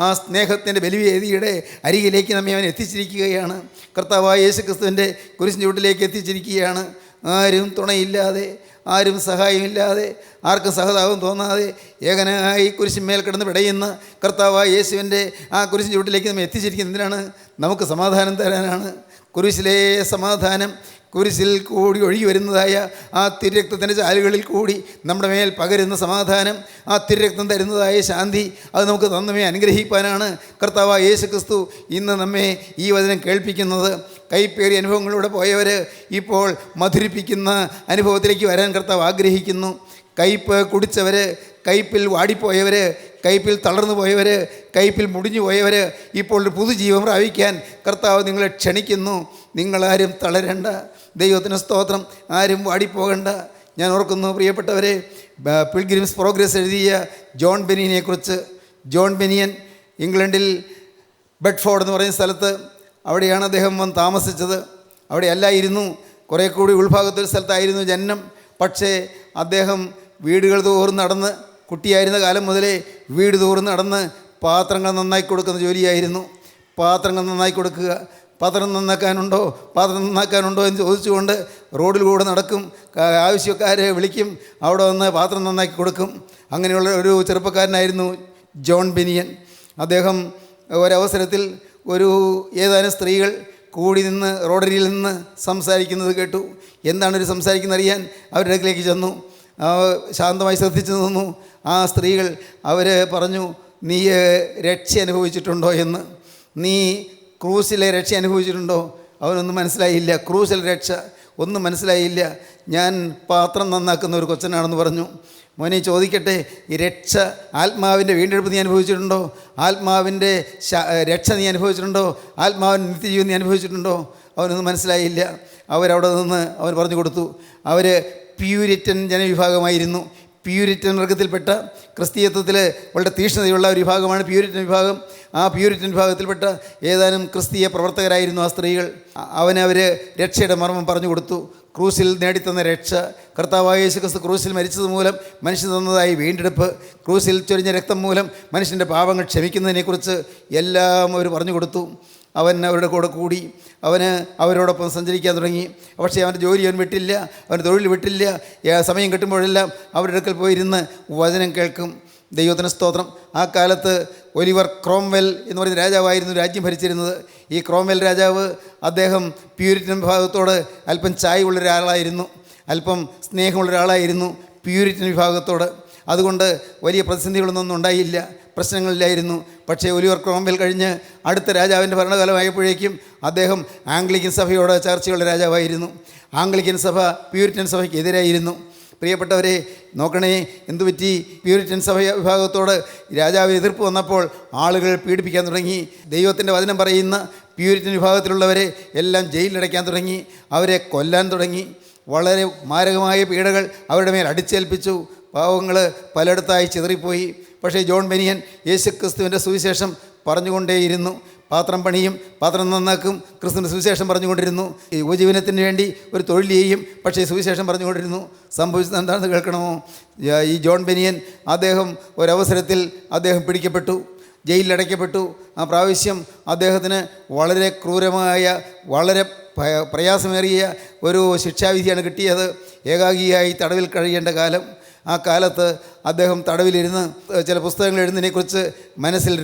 Speaker 2: ആ സ്നേഹത്തിൻ്റെ ബലിവേദിയുടെ അരികിലേക്ക് നമ്മെ അവൻ എത്തിച്ചിരിക്കുകയാണ്. കർത്താവായ യേശു ക്രിസ്തുവിൻ്റെ കുരിശിൻ്റെ ചുവട്ടിലേക്ക് എത്തിച്ചിരിക്കുകയാണ്. ആരും തുണയില്ലാതെ, ആരും സഹായമില്ലാതെ, ആർക്കും സഹതാപം തോന്നാതെ ഏകനായി കുരിശിന്മേൽ കിടന്ന് പിടയുന്ന കർത്താവായ യേശുവിൻ്റെ ആ കുരിശിൻ്റെ ചുവട്ടിലേക്ക് നമ്മെ എത്തിച്ചിരിക്കുന്നതിനാണ്. നമുക്ക് സമാധാനം തരാനാണ്. കുരിശിലെ സമാധാനം, കുരിശിൽ കൂടി ഒഴുകി വരുന്നതായ ആ തിരുരക്തത്തിൻ്റെ ചാലുകളിൽ കൂടി നമ്മുടെ മേൽ പകരുന്ന സമാധാനം, ആ തിരുരക്തം തരുന്നതായ ശാന്തി, അത് നമുക്ക് തന്നമേ അനുഗ്രഹിക്കാനാണ് കർത്താവായ യേശു ക്രിസ്തു ഇന്ന് നമ്മെ ഈ വചനം കേൾപ്പിക്കുന്നത്. കൈപ്പേറിയ അനുഭവങ്ങളിലൂടെ പോയവർ ഇപ്പോൾ മധുരിപ്പിക്കുന്ന അനുഭവത്തിലേക്ക് വരാൻ കർത്താവ് ആഗ്രഹിക്കുന്നു. കയ്പ് കുടിച്ചവർ, കയ്പിൽ വാടിപ്പോയവർ, കയ്പിൽ തളർന്നു പോയവർ, കയ്പിൽ മുടിഞ്ഞു പോയവർ ഇപ്പോൾ ഒരു പുതുജീവൻ പ്രാപിക്കാൻ കർത്താവ് നിങ്ങളെ ക്ഷണിക്കുന്നു. നിങ്ങളാരും തളരണ്ട. ദൈവത്തിന് സ്തോത്രം. ആരും വാടിപ്പോകണ്ട. ഞാൻ ഓർക്കുന്നു പ്രിയപ്പെട്ടവരെ, പിൽഗ്രിംസ് പ്രോഗ്രസ് എഴുതിയ ജോൺ ബെനിയനെക്കുറിച്ച്. ജോൺ ബെനിയൻ ഇംഗ്ലണ്ടിൽ ബെഡ്ഫോർഡ് എന്ന് പറയുന്ന സ്ഥലത്ത്, അവിടെയാണ് അദ്ദേഹം വന്ന് താമസിച്ചത്. അവിടെ അല്ലായിരുന്നു, കുറേ കൂടി ഉൾഭാഗത്തൊരു സ്ഥലത്തായിരുന്നു ജനനം. പക്ഷേ അദ്ദേഹം വീടുകൾ തോറും നടന്ന്, കുട്ടിയായിരുന്ന കാലം മുതലേ വീട് തോറും നടന്ന് പാത്രങ്ങൾ നന്നാക്കി കൊടുക്കുന്ന ജോലിയായിരുന്നു. പാത്രങ്ങൾ നന്നാക്കി കൊടുക്കുക. പാത്രം നന്നാക്കാനുണ്ടോ, പാത്രം നന്നാക്കാനുണ്ടോ എന്ന് ചോദിച്ചുകൊണ്ട് റോഡിൽ കൂടെ നടക്കും. ആവശ്യക്കാരെ വിളിക്കും, അവിടെ വന്ന് പാത്രം നന്നാക്കി കൊടുക്കും. അങ്ങനെയുള്ള ഒരു ചെറുപ്പക്കാരനായിരുന്നു ജോൺ ബെനിയൻ. അദ്ദേഹം ഒരവസരത്തിൽ ഏതാനും സ്ത്രീകൾ കൂടി നിന്ന് റോഡരിയിൽ നിന്ന് സംസാരിക്കുന്നത് കേട്ടു. എന്താണ് ഒരു സംസാരിക്കുന്നത് അറിയാൻ അവരുടെ അടുക്കിലേക്ക് ചെന്നു. ശാന്തമായി ശ്രദ്ധിച്ചു നിന്നു. ആ സ്ത്രീകൾ അവർ പറഞ്ഞു, നീ രക്ഷ അനുഭവിച്ചിട്ടുണ്ടോ എന്ന്. നീ ക്രൂസിലെ രക്ഷ അനുഭവിച്ചിട്ടുണ്ടോ? അവനൊന്നും മനസ്സിലായില്ല. ക്രൂസിലെ രക്ഷ ഒന്നും മനസ്സിലായില്ല. ഞാൻ പാത്രം നന്നാക്കുന്ന ഒരു കൊച്ചനാണെന്ന് പറഞ്ഞു. മോനെ ചോദിക്കട്ടെ, ഈ രക്ഷ, ആത്മാവിൻ്റെ വീണ്ടെടുപ്പ് നീ അനുഭവിച്ചിട്ടുണ്ടോ? ആത്മാവിൻ്റെ രക്ഷ നീ അനുഭവിച്ചിട്ടുണ്ടോ? ആത്മാവിൻ്റെ നിത്യജീവൻ നീ അനുഭവിച്ചിട്ടുണ്ടോ? അവനൊന്നും മനസ്സിലായില്ല. അവരവിടെ നിന്ന് അവൻ പറഞ്ഞു കൊടുത്തു. അവർ പ്യൂരിറ്റൻ ജനവിഭാഗമായിരുന്നു. പ്യൂരിറ്റൻ വർഗത്തിൽപ്പെട്ട, ക്രിസ്തീയത്വത്തിൽ വളരെ തീക്ഷ്ണതയുള്ള ഒരു വിഭാഗമാണ് പ്യൂരിറ്റൻ വിഭാഗം. ആ പ്യൂരിറ്റൻ വിഭാഗത്തിൽപ്പെട്ട ഏതാനും ക്രിസ്തീയ പ്രവർത്തകരായിരുന്നു ആ സ്ത്രീകൾ. അവർ രക്ഷയുടെ മർമ്മം പറഞ്ഞു കൊടുത്തു. ക്രൂസിൽ നേടിത്തന്ന രക്ഷ, കർത്താവായ യേശു ക്രിസ്തു ക്രൂസിൽ മരിച്ചത് മൂലം മനുഷ്യൻ തന്നതായി വീണ്ടെടുപ്പ്, ക്രൂസിൽ ചൊരിഞ്ഞ രക്തം മൂലം മനുഷ്യൻ്റെ പാപങ്ങൾ ക്ഷമിക്കുന്നതിനെക്കുറിച്ച് എല്ലാം അവർ പറഞ്ഞു കൊടുത്തു. അവൻ അവരുടെ കൂടെ കൂടി, അവരോടൊപ്പം സഞ്ചരിക്കാൻ തുടങ്ങി. പക്ഷേ അവൻ്റെ ജോലി അവൻ വിട്ടില്ല, അവൻ്റെ തൊഴിൽ വിട്ടില്ല. സമയം കിട്ടുമ്പോഴെല്ലാം അവരുടെ അടുക്കൽ പോയിരുന്ന് വചനം കേൾക്കും. ദൈവത്തിന് സ്തോത്രം. ആ കാലത്ത് ഒലിവർ ക്രോംവെൽ എന്ന് പറയുന്ന രാജാവായിരുന്നു രാജ്യം ഭരിച്ചിരുന്നത്. ഈ ക്രോംവെൽ രാജാവ്, അദ്ദേഹം പ്യൂരിറ്റൻ വിഭാഗത്തോട് അല്പം ചായ്വുള്ള ഒരാളായിരുന്നു, അല്പം സ്നേഹമുള്ള ഒരാളായിരുന്നു പ്യൂരിറ്റൻ വിഭാഗത്തോട്. അതുകൊണ്ട് വലിയ പ്രതിസന്ധികളൊന്നും ഉണ്ടായില്ല, പ്രശ്നങ്ങളില്ലായിരുന്നു. പക്ഷേ ഒലിവർ ക്രോംവെൽ കഴിഞ്ഞ് അടുത്ത രാജാവിൻ്റെ ഭരണകാലമായപ്പോഴേക്കും അദ്ദേഹം ആംഗ്ലിക്കൻ സഭയോട് ചർച്ചയുള്ള രാജാവായിരുന്നു. ആംഗ്ലിക്കൻ സഭ പ്യൂരിറ്റൻ സഭയ്ക്ക് എതിരായിരുന്നു. പ്രിയപ്പെട്ടവരെ നോക്കണേ, എന്തുപറ്റി? പ്യൂരിറ്റൻ സഭ വിഭാഗത്തോട് രാജാവിന് എതിർപ്പ് വന്നപ്പോൾ ആളുകൾ പീഡിപ്പിക്കാൻ തുടങ്ങി. ദൈവത്തിൻ്റെ വചനം പറയുന്ന പ്യൂരിറ്റൻ വിഭാഗത്തിലുള്ളവരെ എല്ലാം ജയിലിലടയ്ക്കാൻ തുടങ്ങി, അവരെ കൊല്ലാൻ തുടങ്ങി. വളരെ മാരകമായ പീഡകൾ അവരുടെ മേൽ അടിച്ചേൽപ്പിച്ചു. പാവങ്ങൾ പലയിടത്തായി ചിതറിപ്പോയി. പക്ഷേ ജോൺ ബെനിയൻ യേശുക്രിസ്തുവിൻ്റെ സുവിശേഷം പറഞ്ഞുകൊണ്ടേയിരുന്നു. പാത്രം പണിയും, പാത്രം നന്നാക്കും, ക്രിസ്തുവിൻ്റെ സുവിശേഷം പറഞ്ഞുകൊണ്ടിരുന്നു. ഈ ഉപജീവനത്തിന് വേണ്ടി ഒരു തൊഴിൽ ചെയ്യും, പക്ഷേ സുവിശേഷം പറഞ്ഞുകൊണ്ടിരുന്നു. സംഭവിച്ചത് എന്താണെന്ന് കേൾക്കണമോ? ഈ ജോൺ ബെനിയൻ ഒരവസരത്തിൽ പിടിക്കപ്പെട്ടു, ജയിലിലടയ്ക്കപ്പെട്ടു. ആ പ്രാവശ്യം അദ്ദേഹത്തിന് വളരെ ക്രൂരമായ, വളരെ പ്രയാസമേറിയ ഒരു ശിക്ഷാവിധിയാണ് കിട്ടിയത്. ഏകാഗിയായി തടവിൽ കഴിയേണ്ട കാലം. ആ കാലത്ത് അദ്ദേഹം തടവിലിരുന്ന് ചില പുസ്തകങ്ങൾ എഴുതുന്നതിനെക്കുറിച്ച് മനസ്സിൽ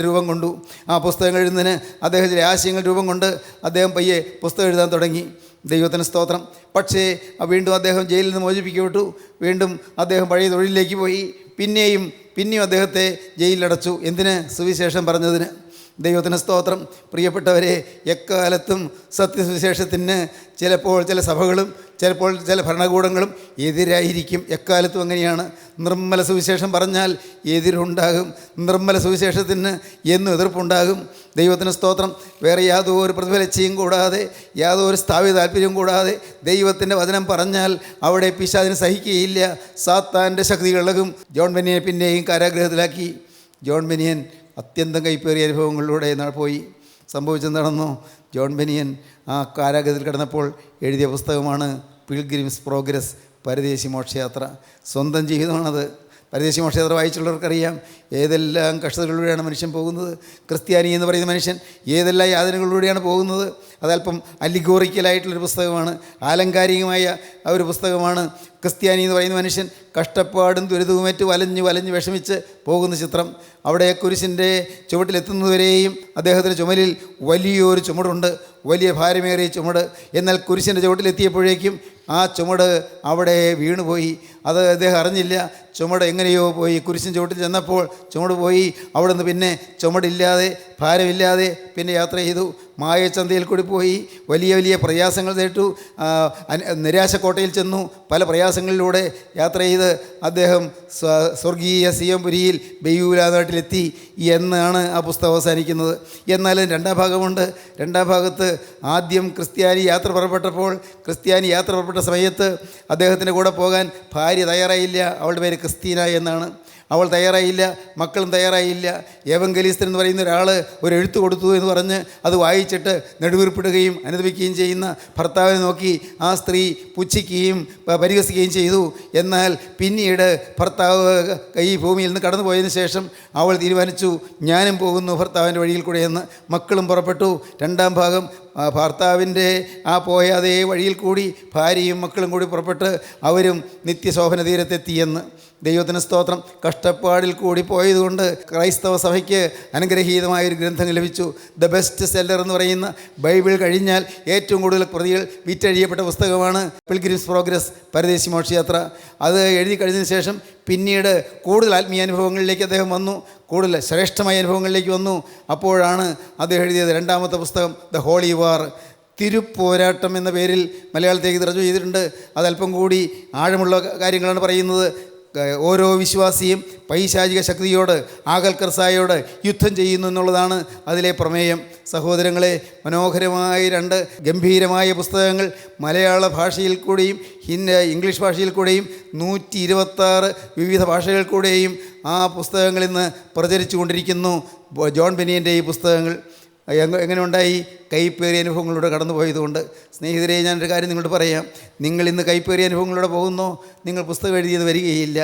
Speaker 2: രൂപം കൊണ്ടു. ആ പുസ്തകങ്ങൾ എഴുതുന്നതിന് അദ്ദേഹത്തിൻ്റെ ആശയങ്ങൾ രൂപം കൊണ്ട് അദ്ദേഹം പയ്യെ പുസ്തകം എഴുതാൻ തുടങ്ങി. ദൈവത്തിന് സ്തോത്രം. പക്ഷേ വീണ്ടും അദ്ദേഹം ജയിലിൽ നിന്ന് മോചിപ്പിക്കപ്പെട്ടു. വീണ്ടും അദ്ദേഹം പഴയ തൊഴിലിലേക്ക് പോയി. പിന്നെയും അദ്ദേഹത്തെ ജയിലിലടച്ചു. എന്തിന്? സുവിശേഷം പറഞ്ഞതിന്. ദൈവത്തിന് സ്തോത്രം. പ്രിയപ്പെട്ടവരെ, എക്കാലത്തും സത്യസുവിശേഷത്തിന് ചിലപ്പോൾ ചില സഭകളും ചിലപ്പോൾ ചില ഭരണകൂടങ്ങളും എതിരായിരിക്കും. എക്കാലത്തും അങ്ങനെയാണ്. നിർമ്മല സുവിശേഷം പറഞ്ഞാൽ എതിരുണ്ടാകും. നിർമ്മല സുവിശേഷത്തിന് എന്നും എതിർപ്പുണ്ടാകും. ദൈവത്തിന് സ്തോത്രം. വേറെ യാതൊരു പ്രതിഫലച്ചയും കൂടാതെ, യാതൊരു സ്ഥാപിത താല്പര്യവും കൂടാതെ ദൈവത്തിൻ്റെ വചനം പറഞ്ഞാൽ അവിടെ പിശാചിന് സഹിക്കുകയില്ല. സാത്താൻ്റെ ശക്തി ഇളകും. ജോൺ ബെനിയനെ പിന്നെയും കാരാഗൃഹത്തിലാക്കി. ജോൺ ബെനിയൻ അത്യന്തം കൈപ്പേറിയ അനുഭവങ്ങളിലൂടെ പോയി. സംഭവിച്ചത് നടന്നു. ജോൺ ബെനിയൻ ആ കാരാഗൃഹത്തിൽ കിടന്നപ്പോൾ എഴുതിയ പുസ്തകമാണ് പിൽഗ്രിംസ് പ്രോഗ്രസ്. പരദേശി മോക്ഷയാത്ര. സ്വന്തം ജീവിതമാണത്. പരദേശി മോക്ഷയാത്ര വായിച്ചുള്ളവർക്കറിയാം ഏതെല്ലാം കഷ്ടതകളിലൂടെയാണ് മനുഷ്യൻ പോകുന്നത്. ക്രിസ്ത്യാനി എന്ന് പറയുന്ന മനുഷ്യൻ ഏതെല്ലാം യാതനകളിലൂടെയാണ് പോകുന്നത്. അതല്പം അലിഗോറിക്കലായിട്ടുള്ളൊരു പുസ്തകമാണ്, ആലങ്കാരികമായ ഒരു പുസ്തകമാണ്. ക്രിസ്ത്യാനി എന്ന് പറയുന്ന മനുഷ്യൻ കഷ്ടപ്പാടും ദുരിതവുമേറ്റ് വലഞ്ഞ് വിഷമിച്ച് പോകുന്ന ചിത്രം. അവിടെ കുരിശിൻ്റെ ചുവട്ടിലെത്തുന്നതുവരെയും അദ്ദേഹത്തിൻ്റെ ചുമലിൽ വലിയൊരു ചുമടുണ്ട്, വലിയ ഭാരമേറിയ ചുമട്. എന്നാൽ കുരിശിൻ്റെ ചുവട്ടിലെത്തിയപ്പോഴേക്കും ആ ചുമട് അവിടെ വീണുപോയി. അത് അദ്ദേഹം അറിഞ്ഞില്ല. ചുമട് എങ്ങനെയോ പോയി. കുരിശിൻ ചുവട്ടിൽ ചെന്നപ്പോൾ ചുമട് പോയി. അവിടെ നിന്ന് പിന്നെ ചുമടില്ലാതെ ഭാരമില്ലാതെ പിന്നെ യാത്ര ചെയ്തു. മായച്ചന്തയിൽ കൂടി പോയി. വലിയ വലിയ പ്രയാസങ്ങൾ നേരിട്ടു. നിരാശക്കോട്ടയിൽ ചെന്നു. പല പ്രയാസങ്ങളിലൂടെ യാത്ര ചെയ്ത് അദ്ദേഹം സ്വർഗീയ സിയോൻപുരിയിൽ ബെയ്യൂല നാട്ടിലെത്തി എന്നാണ് ആ പുസ്തകം അവസാനിക്കുന്നത്. എന്നാലും രണ്ടാം ഭാഗമുണ്ട്. രണ്ടാം ഭാഗത്ത് ആദ്യം ക്രിസ്ത്യാനി യാത്ര പുറപ്പെട്ട സമയത്ത് അദ്ദേഹത്തിൻ്റെ കൂടെ പോകാൻ ഭാര്യ തയ്യാറായില്ല. അവളുടെ പേര് ക്രിസ്തീന എന്നാണ്. അവൾ തയ്യാറായില്ല, മക്കളും തയ്യാറായില്ല. ഏവങ്കലീസ്തൻ എന്ന് പറയുന്ന ഒരാൾ ഒരു എഴുത്ത് കൊടുത്തു എന്ന് പറഞ്ഞ് അത് വായിച്ചിട്ട് നെടുവീർപ്പിടുകയും അനുദപിക്കുകയും ചെയ്യുന്ന ഭർത്താവിനെ നോക്കി ആ സ്ത്രീ പുച്ഛിക്കുകയും പരിഹസിക്കുകയും ചെയ്തു. എന്നാൽ പിന്നീട് ഭർത്താവ് ഈ ഭൂമിയിൽ നിന്ന് കടന്നു പോയതിന് ശേഷം അവൾ തീരുമാനിച്ചു, ഞാനും പോകുന്നു ഭർത്താവിൻ്റെ വഴിയിൽ കൂടെ എന്ന്. മക്കളും പുറപ്പെട്ടു. രണ്ടാം ഭാഗം ഭർത്താവിൻ്റെ ആ പോയ അതേ വഴിയിൽ കൂടി ഭാര്യയും മക്കളും കൂടി പുറപ്പെട്ട് അവരും നിത്യശോഭന തീരത്തെത്തിയെന്ന്. ദൈവത്തിന് സ്തോത്രം. കഷ്ടപ്പാടിൽ കൂടി പോയതുകൊണ്ട് ക്രൈസ്തവ സഭയ്ക്ക് അനുഗ്രഹീതമായൊരു ഗ്രന്ഥം ലഭിച്ചു. ദ ബെസ്റ്റ് സെല്ലർ എന്ന് പറയുന്ന ബൈബിൾ കഴിഞ്ഞാൽ ഏറ്റവും കൂടുതൽ പ്രതികൾ വിറ്റഴിയപ്പെട്ട പുസ്തകമാണ് പിൽഗ്രിംസ് പ്രോഗ്രസ്, പരദേശി മോക്ഷയാത്ര. അത് എഴുതി കഴിഞ്ഞതിന് ശേഷം പിന്നീട് കൂടുതൽ ആത്മീയാനുഭവങ്ങളിലേക്ക് അദ്ദേഹം വന്നു, കൂടുതൽ ശ്രേഷ്ഠമായ അനുഭവങ്ങളിലേക്ക് വന്നു. അപ്പോഴാണ് അദ്ദേഹം എഴുതിയത് രണ്ടാമത്തെ പുസ്തകം ദ ഹോളി വാർ, തിരുപ്പോരാട്ടം എന്ന പേരിൽ മലയാളത്തേക്ക് തർജ്ജമ ചെയ്തിട്ടുണ്ട്. അതല്പം കൂടി ആഴമുള്ള കാര്യങ്ങളാണ് പറയുന്നത്. ഓരോ വിശ്വാസിയും പൈശാചിക ശക്തിയോട്, ആകൽക്കർസായോട് യുദ്ധം ചെയ്യുന്നു എന്നുള്ളതാണ് അതിലെ പ്രമേയം. സഹോദരങ്ങളെ, മനോഹരമായ രണ്ട് ഗംഭീരമായ പുസ്തകങ്ങൾ മലയാള ഭാഷയിൽ കൂടെയും ഇംഗ്ലീഷ് ഭാഷയിൽ കൂടെയും 126 വിവിധ ഭാഷകളിൽ കൂടെയും ആ പുസ്തകങ്ങൾ ഇന്ന് പ്രചരിച്ചു കൊണ്ടിരിക്കുന്നു. ജോൺ ബെനിയൻ്റെ ഈ പുസ്തകങ്ങൾ എങ്ങനെ ഉണ്ടായി? കൈപ്പേറിയ അനുഭവങ്ങളിലൂടെ കടന്നു പോയതുകൊണ്ട്. സ്നേഹിതരെ, ഞാനൊരു കാര്യം നിങ്ങളോട് പറയാം. നിങ്ങൾ ഇന്ന് കൈപ്പേറിയ അനുഭവങ്ങളിലൂടെ പോകുന്നോ? നിങ്ങൾ പുസ്തകം എഴുതിയത് വരികയില്ല.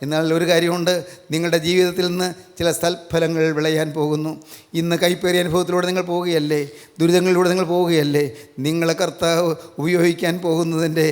Speaker 2: എന്നാൽ ഒരു കാര്യമുണ്ട്, നിങ്ങളുടെ ജീവിതത്തിൽ നിന്ന് ചില സൽഫലങ്ങൾ വിളയാൻ പോകുന്നു. ഇന്ന് കൈപ്പേറിയ അനുഭവത്തിലൂടെ നിങ്ങൾ പോവുകയല്ലേ, ദുരിതങ്ങളിലൂടെ നിങ്ങൾ പോവുകയല്ലേ, നിങ്ങളെ കർത്താവ് ഉപയോഗിക്കാൻ പോകുന്നതിൻ്റെ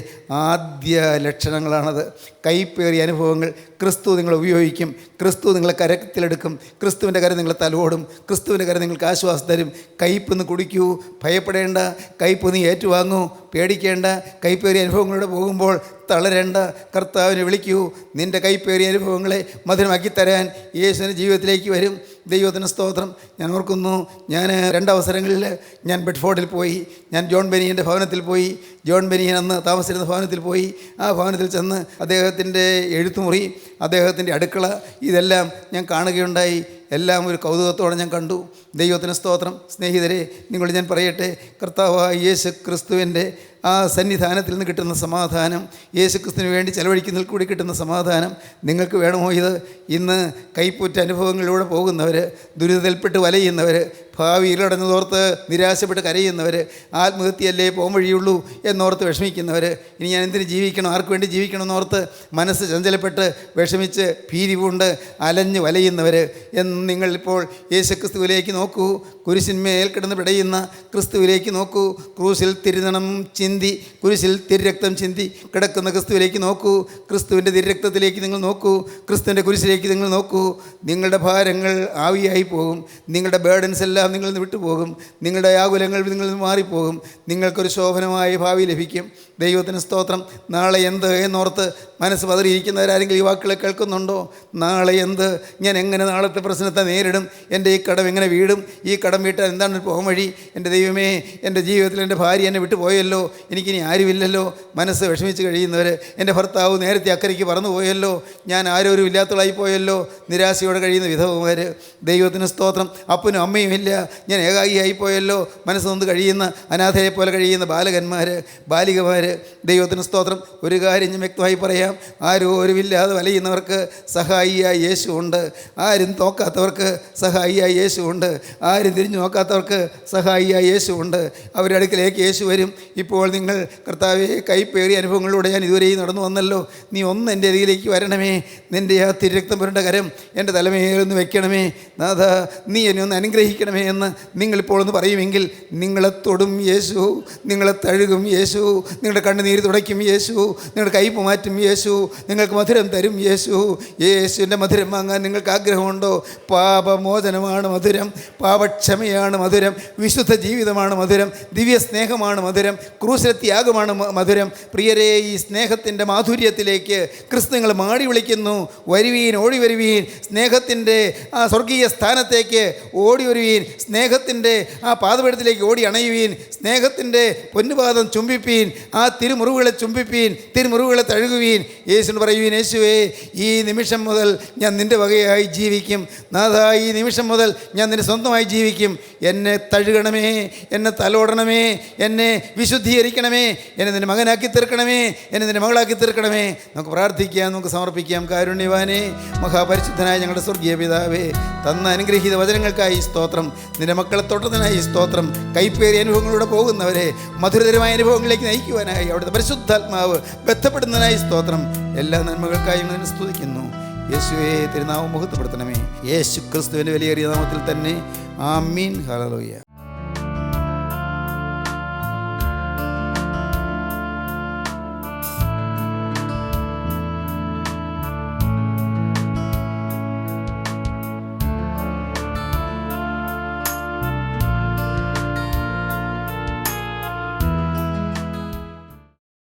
Speaker 2: ആദ്യ ലക്ഷണങ്ങളാണത്. കൈപ്പേറിയ അനുഭവങ്ങൾ ക്രിസ്തു നിങ്ങളെ ഉപയോഗിക്കും. ക്രിസ്തു നിങ്ങളെ കരത്തിലെടുക്കും. ക്രിസ്തുവിൻ്റെ കരം നിങ്ങളെ തലോടും. ക്രിസ്തുവിൻ്റെ കരം നിങ്ങൾക്ക് ആശ്വാസം തരും. കയ്പെന്ന് കുടിക്കൂ, ഭയപ്പെടേണ്ട. കയ്പ് നീ ഏറ്റുവാങ്ങൂ, പേടിക്കേണ്ട. കൈപ്പേറിയ അനുഭവങ്ങളിലൂടെ പോകുമ്പോൾ തളരേണ്ട. കർത്താവിനെ വിളിക്കൂ. നിൻ്റെ കൈപ്പേറിയ അനുഭവങ്ങളെ മധുരമാക്കി തരാൻ യേശുവിൻ്റെ ജീവിതത്തിലേക്ക് വരും. ദൈവത്തിന് സ്തോത്രം. ഞാൻ ഓർക്കുന്നു, ഞാൻ 2 അവസരങ്ങളിൽ ഞാൻ ബെഡ്ഫോർഡിൽ പോയി. ഞാൻ ജോൺ ബെനിയൻ്റെ ഭവനത്തിൽ പോയി. ജോൺ ബെനിയൻ അന്ന് താമസിച്ചിരുന്ന ഭവനത്തിൽ പോയി. ആ ഭവനത്തിൽ ചെന്ന് അദ്ദേഹത്തിൻ്റെ എഴുത്തുമുറി, അദ്ദേഹത്തിൻ്റെ അടുക്കള, ഇതെല്ലാം ഞാൻ കാണുകയുണ്ടായി. എല്ലാം ഒരു കൗതുകത്തോടെ ഞാൻ കണ്ടു. ദൈവത്തിന് സ്തോത്രം. സ്നേഹിതരെ, നിങ്ങൾ ഞാൻ പറയട്ടെ, കർത്താവായ യേശു ക്രിസ്തുവിൻ്റെ ആ സന്നിധാനത്തിൽ നിന്ന് കിട്ടുന്ന സമാധാനം, യേശു ക്രിസ്തുവിന് വേണ്ടി ചെലവഴിക്കുന്നതിൽ കൂടി കിട്ടുന്ന സമാധാനം നിങ്ങൾക്ക് വേണമോ? ഇത് ഇന്ന് കൈപ്പുറ്റ അനുഭവങ്ങളിലൂടെ പോകുന്നവർ, ദുരിതത്തിൽപ്പെട്ട് വലയുന്നവർ, ഭാവി ഇരുളടഞ്ഞതോർത്ത് നിരാശപ്പെട്ട് കരയുന്നവർ, ആത്മഹത്യയല്ലേ പോകാൻ വഴിയുള്ളൂ എന്നോർത്ത് വിഷമിക്കുന്നവർ, ഇനി ഞാൻ എന്തിന് ജീവിക്കണം, ആർക്ക് വേണ്ടി ജീവിക്കണം എന്നോർത്ത് മനസ്സ് ചഞ്ചലപ്പെട്ട് വിഷമിച്ച് ഭീതി പൂണ്ട് അലഞ്ഞ് വലയുന്നവർ, എന്ന് നിങ്ങളിപ്പോൾ യേശുക്രിസ്തുവിലേക്ക് നോക്കൂ. കുരിശിന്മേൽ കിടന്ന് പിടയുന്ന ക്രിസ്തുവിലേക്ക് നോക്കൂ. ക്രൂശിൽ തിരുനണം ചിന്തി, കുരിശിൽ തിരുരക്തം ചിന്തി കിടക്കുന്ന ക്രിസ്തുവിലേക്ക് നോക്കൂ. ക്രിസ്തുവിൻ്റെ തിരുരക്തത്തിലേക്ക് നിങ്ങൾ നോക്കൂ. ക്രിസ്തുവിൻ്റെ കുരിശിലേക്ക് നിങ്ങൾ നോക്കൂ. നിങ്ങളുടെ ഭാരങ്ങൾ ആവിയായി പോകും. നിങ്ങളുടെ ബേർഡൻസ് എല്ലാം നിങ്ങളിൽ നിന്ന് വിട്ടുപോകും. നിങ്ങളുടെ ആകുലങ്ങൾ നിങ്ങളിൽ നിന്ന് മാറിപ്പോകും. നിങ്ങൾക്കൊരു ശോഭനമായ ഭാവി ലഭിക്കും. ദൈവത്തിന് സ്തോത്രം. നാളെ എന്ത് എന്നോർത്ത് മനസ്സ് പതറിയിരിക്കുന്നവരാരെങ്കിലും ഈ വാക്കുകളെ കേൾക്കുന്നുണ്ടോ? നാളെ എന്ത്, ഞാൻ എങ്ങനെ നാളത്തെ പ്രശ്നത്തെ നേരിടും, എൻ്റെ ഈ കടം എങ്ങനെ വീടും, ഈ കടം വീട്ടാൻ എന്താണ് പോകാൻ വഴി, എൻ്റെ ദൈവമേ, എൻ്റെ ജീവിതത്തിൽ എൻ്റെ ഭാര്യ എന്നെ വിട്ടു പോയല്ലോ, എനിക്കിനി ആരുമില്ലല്ലോ, മനസ്സ് വിഷമിച്ച് കഴിയുന്നവർ, എൻ്റെ ഭർത്താവ് നേരത്തെ അക്കരയ്ക്ക് പറന്നു പോയല്ലോ, ഞാൻ ആരോരും ഇല്ലാത്തതായി പോയല്ലോ, നിരാശയോടെ കഴിയുന്ന വിധവമാർ, ദൈവത്തിന് സ്തോത്രം. അപ്പനും അമ്മയും ഇല്ല, ഞാൻ ഏകാഗിയായി പോയല്ലോ, മനസ്സ് നൊന്ന് കഴിയുന്ന അനാഥയെ പോലെ കഴിയുന്ന ബാലകന്മാർ, ബാലികമാർ, ദൈവത്തിന് സ്തോത്രം. ഒരു കാര്യം ഞാൻ വ്യക്തമായി പറയാം, ആരോരുമില്ലാതെ വലയുന്നവർക്ക് സഹായിയായ യേശു ഉണ്ട്. ആരും നോക്കാത്തവർക്ക് സഹായിയായ യേശു ഉണ്ട്. ആരും തിരിഞ്ഞു നോക്കാത്തവർക്ക് സഹായിയായ യേശു ഉണ്ട്. അവരുടെ അടുക്കിലേക്ക് യേശു വരും. ഇപ്പോൾ നിങ്ങൾ കർത്താവെ, കൈപ്പേറിയ അനുഭവങ്ങളിലൂടെ ഞാൻ ഇതുവരെയും നടന്നു വന്നല്ലോ, നീ ഒന്ന് എൻ്റെ അരികിലേക്ക് വരണമേ, നിൻ്റെ ആ തിരുരക്തം പുരണ്ട കരം എൻ്റെ തലമേലൊന്ന് വെക്കണമേ, നാഥ നീ എന്നെ ഒന്ന് അനുഗ്രഹിക്കണമേ എന്ന് നിങ്ങളിപ്പോൾ ഒന്ന് പറയുമെങ്കിൽ നിങ്ങളെ തൊടും യേശു, നിങ്ങളെ തഴുകും യേശു, നിങ്ങളുടെ കണ്ണുനീര് തുടയ്ക്കും യേശു, നിങ്ങളുടെ കയ്പ് മാറ്റും യേശു, നിങ്ങൾക്ക് മധുരം തരും യേശു. യേശുവിൻ്റെ മധുരം വാങ്ങാൻ നിങ്ങൾക്ക് ആഗ്രഹമുണ്ടോ? പാപമോചനമാണ് മധുരം, പാപക്ഷമയാണ് മധുരം, വിശുദ്ധ ജീവിതമാണ് മധുരം, ദിവ്യ സ്നേഹമാണ് മധുരം, ക്രൂശിലെ ത്യാഗമാണ് മധുരം. പ്രിയരെ, ഈ സ്നേഹത്തിൻ്റെ മാധുര്യത്തിലേക്ക് ക്രിസ്തു നിങ്ങൾ മാടി വിളിക്കുന്നു. വരുവീൻ, ഓടി വരുവീൻ, സ്നേഹത്തിൻ്റെ ആ സ്വർഗീയ സ്ഥാനത്തേക്ക് ഓടി വരുവീൻ, സ്നേഹത്തിൻ്റെ ആ പാദപീഠത്തിലേക്ക് ഓടി അണയുവീൻ, സ്നേഹത്തിൻ്റെ പൊന്നുപാദം ചുംബിപ്പീൻ, ആ തിരുമുറിവുകളെ ചുംബിപ്പീൻ, തിരുമുറിവുകളെ തഴുകുവീൻ. യേശുവിന് പറയുവീൻ, യേശുവേ, ഈ നിമിഷം മുതൽ ഞാൻ നിൻ്റെ വകയായി ജീവിക്കും. നാഥ, ഈ നിമിഷം മുതൽ ഞാൻ നിൻ്റെ സ്വന്തമായി ജീവിക്കും. എന്നെ തഴുകണമേ, എന്നെ തലോടണമേ, എന്നെ വിശുദ്ധീകരിക്കണമേ, എന്നെ നിൻ്റെ മകനാക്കി തീർക്കണമേ, എന്നെ നിൻ്റെ മകളാക്കി തീർക്കണമേ. നമുക്ക് പ്രാർത്ഥിക്കാം, നമുക്ക് സമർപ്പിക്കാം. കാരുണ്യവാനേ, മഹാപരിശുദ്ധനായ ഞങ്ങളുടെ സ്വർഗീയ പിതാവേ, തന്ന അനുഗ്രഹീത വചനങ്ങൾക്കായി സ്തോത്രം. നിൻ്റെ മക്കളെ തൊട്ടതിനായി സ്തോത്രം. കൈപ്പേറിയ അനുഭവങ്ങളിലൂടെ പോകുന്നവരെ മധുരതരമായ അനുഭവങ്ങളിലേക്ക് നയിക്കുവാനായി അവിടുത്തെ പരിശുദ്ധാത്മാവ് ബന്ധപ്പെടുന്നതിനായി സ്തോത്രം. എല്ലാ നന്മകൾക്കായി ഞങ്ങൾ സ്തുതിക്കുന്നു. യേശുവേ, തിരുനാമം മഹത്വപ്പെടുത്തണമേ. യേശു ക്രിസ്തുവിൻ്റെ വിലയേറിയ നാമത്തിൽ തന്നെ. ആമീൻ. ഹല്ലേലൂയ.